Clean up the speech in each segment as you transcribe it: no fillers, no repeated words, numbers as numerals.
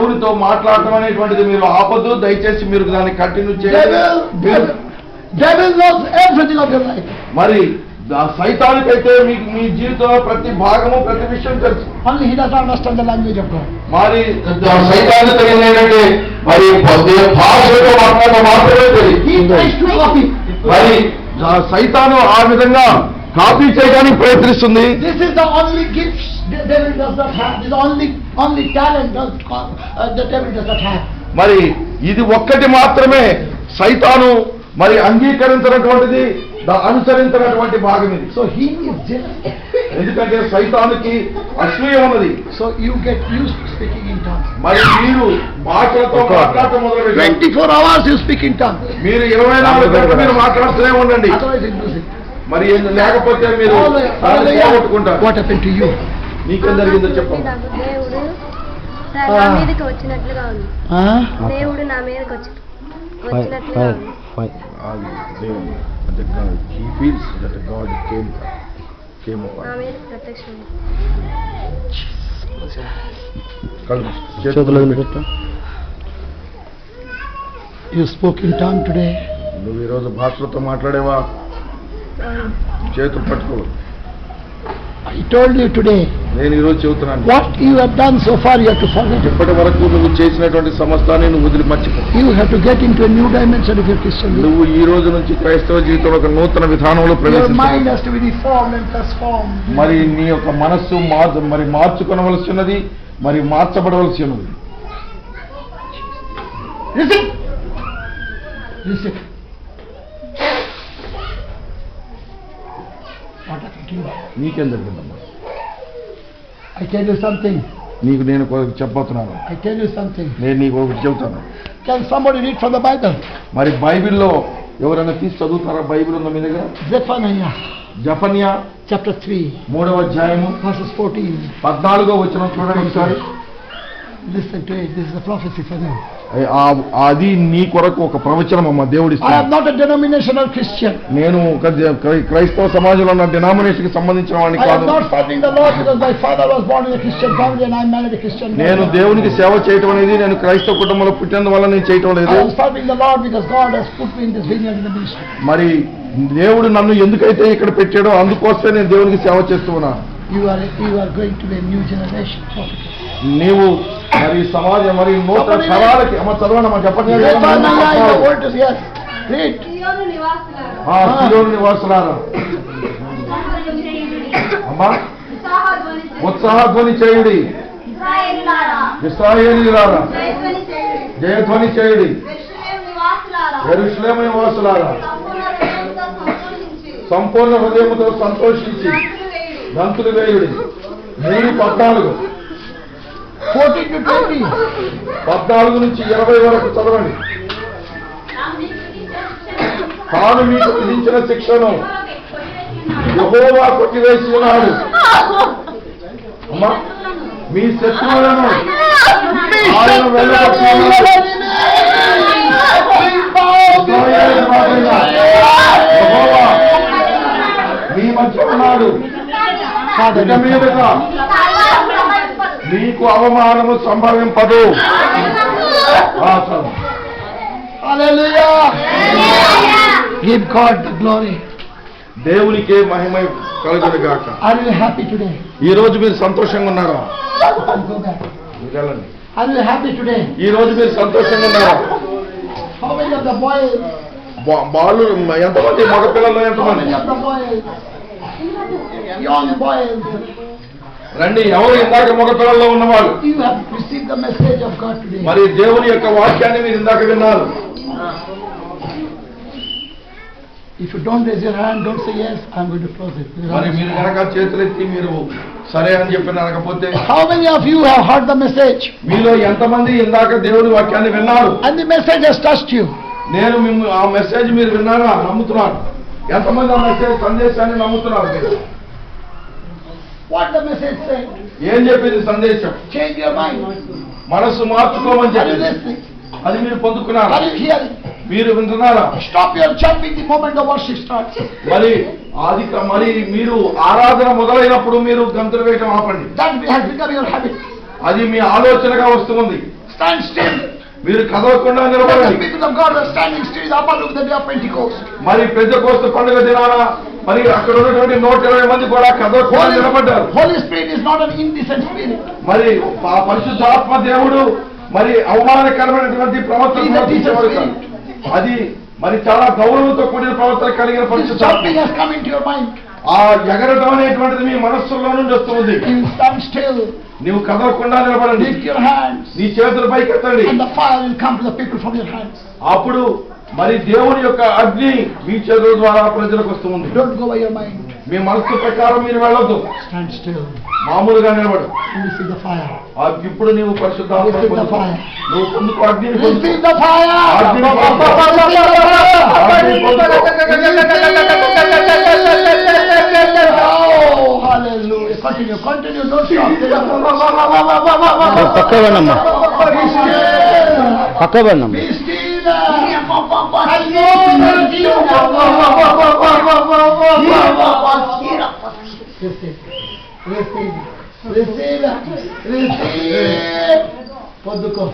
దేవునితో మాట్లాడటం అనేటువంటిది మీరు ఆపద్దు. దయచేసి మీరు దాన్ని కంటిన్యూ చేయాలి. Devil knows everything of your life. మరి సైతానికైతే మీకు మీ జీవితంలో ప్రతి భాగము ప్రతి విషయం తెలుసు. Only he does not understand the language of God. మరి సైతానికి తెలియదంటే మరి భాషతో మాట్లాడడం మాత్రమే తెలియదు. He tries to copy. మరి సైతాను ఆ విధంగా కాపీ చేయడానికి ప్రయత్నిస్తుంది. This is the only gift the devil does not have. This is only talent the devil does not have. మరి ఇది ఒక్కటి మాత్రమే సైతాను మరి అంగీకరించినటువంటిది, అనుసరించినటువంటి భాగం ఇది. So he is jealous. ఎందుకంటే సైతానికి అసూయ ఉన్నది. So you get used to speaking in tongues. మరి మీరు భాషలతో మాట్లాడటం మొదలుపెట్టారు. 24 hours you speak in tongues. మీరు 24 గంటలు మీరు మాట్లాడుతూనే ఉండండి. Otherwise you lose it. మరి లేకపోతే మీరు పోగొట్టుకుంటారు. What happened to you? మీకేం జరిగిందో చెప్పండి. దేవుడు నా మీదకి వచ్చినట్లుగా ఉంది. దేవుడు నా మీదకి వచ్చినట్లుగా ఉంది. He feels that God came upon నా మీద ప్రత్యక్షం. You spoke in tongue today. నువ్వు ఈరోజు భాషలతో మాట్లాడేవా? చేతులు పట్టుకో. I told you today. నేను ఈరోజు చెబుతున్నాను. What you have done so far you have to forget. ఇప్పటి వరకు నువ్వు చేసినటువంటి సమస్తాన్ని నువ్వు వదిలి మర్చిపో. You have to get into a new dimension of your Christian life. నువ్వు ఈ రోజు నుంచి క్రైస్తవ జీవితంలో ఒక నూతన విధానంలో Your mind ప్రవేశించాలి. has to be reformed and transformed. మరి నీ యొక్క మనస్సు మరి మార్చుకొనవలసి ఉన్నది, మరి మార్చబడవలసి ఉన్నది. Listen. Listen. What happened to you? నీకేం జరిగిందమ్మా? I tell you something. నీకు నేను చెప్పబోతున్నాను. I tell you something. నేను నీకు ఒకటి చెబుతాను. Can somebody read from the Bible? మరి బైబిల్లో ఎవరైనా తీసి చదువుతారా? బైబిల్ ఉందా మీ దగ్గర? Zephaniah జఫన్యా chapter 3 3వ అధ్యాయము verses 14. 14వ వచనం చూడండి ఒకసారి. Listen to it. This is a prophecy for you. అది నీ కొరకు ఒక ప్రవచనం అమ్మ దేవుడి. I am not a denominational Christian. నేను క్రైస్తవ సమాజంలో ఉన్న డినామినేషన్ కి సంబంధించిన వాడిని I am కాదు. not serving the Lord because my father was born in a Christian family and I married a Christian man. నేను దేవునికి సేవ చేయటం అనేది నేను క్రైస్తవ కుటుంబంలో పుట్టినందువల్ల నేను చేయటం లేదు. I am serving the Lord because God has put me in this vineyard in the ministry. మరి దేవుడు నన్ను ఎందుకైతే ఇక్కడ పెట్టాడో అందుకోసమే నేను దేవునికి సేవ చేస్తూ ఉన్నాను. You are going to be a new generation prophet. నీవు మరి సమాజం మరి నూతన తరాలకి అమ్మ చదవండి అమ్మ చెప్పండి. Yes. Read. సియోను నివాసులారా, సియోను నివాసులారా అమ్మా ఉత్సాహధ్వని చేయుడి. ఇశ్రాయేలులారా, ఇశ్రాయేలీయులారా జయధ్వని చేయుడి. జయధ్వని చేయుడి. యెరూషలేము నివాసులారా, యెరూషలేము నివాసులారా సంపూర్ణ హృదయముతో సంతోషించి సంపూర్ణ హృదయముతో సంతోషించి గంతులు వేయుడి. 14 to 20. 14 నుంచి 20 వరకు చదవండి. తాను మీకు విధించిన శిక్షను యెహోవా కొట్టివేసి ఉన్నాడు. అమ్మా మీ శత్రువులను ఆయన వెళ్ళగొట్టి యెహోవా మీ మధ్య ఉన్నాడు. ఇక మీదట నీకు అవమానము సంభవింపదు. Hallelujah. Give God the glory. దేవునికే మహిమ కలుగును గాక. Are you happy today? ఈ రోజు మీరు సంతోషంగా ఉన్నారా? Go back. వెళ్ళండి. Are you happy today? ఈ రోజు మీరు సంతోషంగా ఉన్నారా? How many of the boys? Balu ఎంతమంది? మగపిల్లల్లో ఎంతమంది? How many of the boys? Young boys. రండి. ఎవరు ఇందాక మగపిల్లల్లో ఉన్నవాళ్ళు? You have received the message of God today. మరి దేవుని యొక్క వాక్యాన్ని మీరు ఇందాక విన్నారు. If you don't raise your hand, don't say yes, I'm going to close it. మరి మీరు కనుక చేతులెత్తి మీరు సరే అని చెప్పి అనకపోతే, How many of you have heard the message? మీలో ఎంతమంది ఇందాక దేవుని వాక్యాన్ని విన్నారు? And the message has touched you. నేను ఆ మెసేజ్ మీరు విన్నారా? నమ్ముతున్నారు. ఎంతమంది ఆ మెసేజ్ సందేశాన్ని నమ్ముతున్నారు? What the message said? ఏం చెప్పింది సందేశం? Change your mind. మనసు మార్చుకోమని Are you చెప్పింది. listening? అది మీరు పొందుకున్నారా? Are you hearing? మీరు వింటున్నారా? Stop your jumping the moment the worship starts. మరి మీరు ఆరాధన మొదలైనప్పుడు మీరు గంతులు వేయటం ఆపండి. That has become your habit. అది మీ ఆలోచనగా వస్తుంది. stand still. మీరు కదలకుండా The నిలబడండి. people of God were standing still in the upper room the day of Pentecost. మరి పెద్దకోస్తు పండుగ దినాన మరి అక్కడ ఉన్నటువంటి 120 మంది కూడా కదలకుండా నిలబడ్డారు. Holy Spirit is not an indecent spirit. మరి ఆ పరిశుద్ధాత్మ దేవుడు మరి అవమానకరమైనటువంటి ప్రవర్తన చూపించేవాడు కాదు. అది మరి చాలా గౌరవంతో కూడిన ప్రవర్తన కలిగిన This పరిశుద్ధాత్మ. jumping has come into your mind. ఆ ఎగరడం అనేటువంటిది మీ మనస్సులో నుండి వస్తుంది. You stand still. నీవు కదలకుండా నిలబడండి. Lift your hands. నీ చేతుల పైకి ఎత్తండి. And the fire will come to the people from your hands. అప్పుడు మరి దేవుని యొక్క అగ్ని మీ చేతుల ద్వారా ప్రజలకు వస్తుంది. Don't go by your mind. మీ మనస్సు ప్రకారం మీరు వెళ్ళొద్దు. Stand still. మామూలుగా నిలబడు. And receive the fire. ఇప్పుడు నీవు పరిశుద్ధాత్మ Receive the పొందుకో. fire. నువ్వు పొందుకో అగ్నిని పొందుకో. Receive the fire. అగ్నిని పొందుకో. అగ్నిని పొందుకో. Oh, hallelujah. Continue, continue. Don't stop. పక్కవన్నమ్మా Be still. పక్కవన్నమ్మా Be still. పొందుకో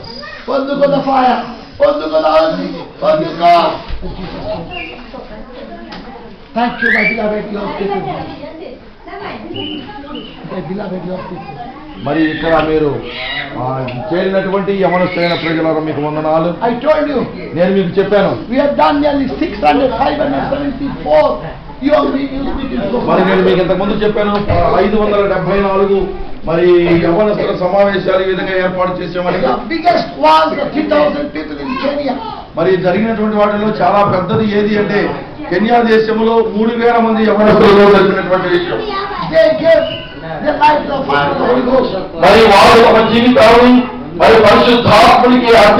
పొందుకో the fire, పొందుకో the anointing, పొందుకో. Thank you, my beloved young people. My beloved young people. మరి ఇక్కడ మీరు చేరినటువంటి యవనస్తులైన ప్రజలారా మీకు వందనాలు. I told you, నేను మీకు చెప్పాను. we have done nearly 574 young meetings. మరి నేను మీకు ఇంతకు ముందు చెప్పాను 574 మరి యవనస్తుల సమావేశాలు ఈ విధంగా ఏర్పాటు చేసామని. The biggest was the 3,000 people in Kenya. మరి జరిగినటువంటి వాటిలో చాలా పెద్దది ఏది అంటే కెన్యా దేశంలో 3,000 మంది యవనస్తులు జరిగినటువంటి విషయం. They gave their life to the fire of the Holy Ghost. మరి వారు ఒక జీవితాన్ని మరి పరిశుద్ధాత్మునికి అర్పణ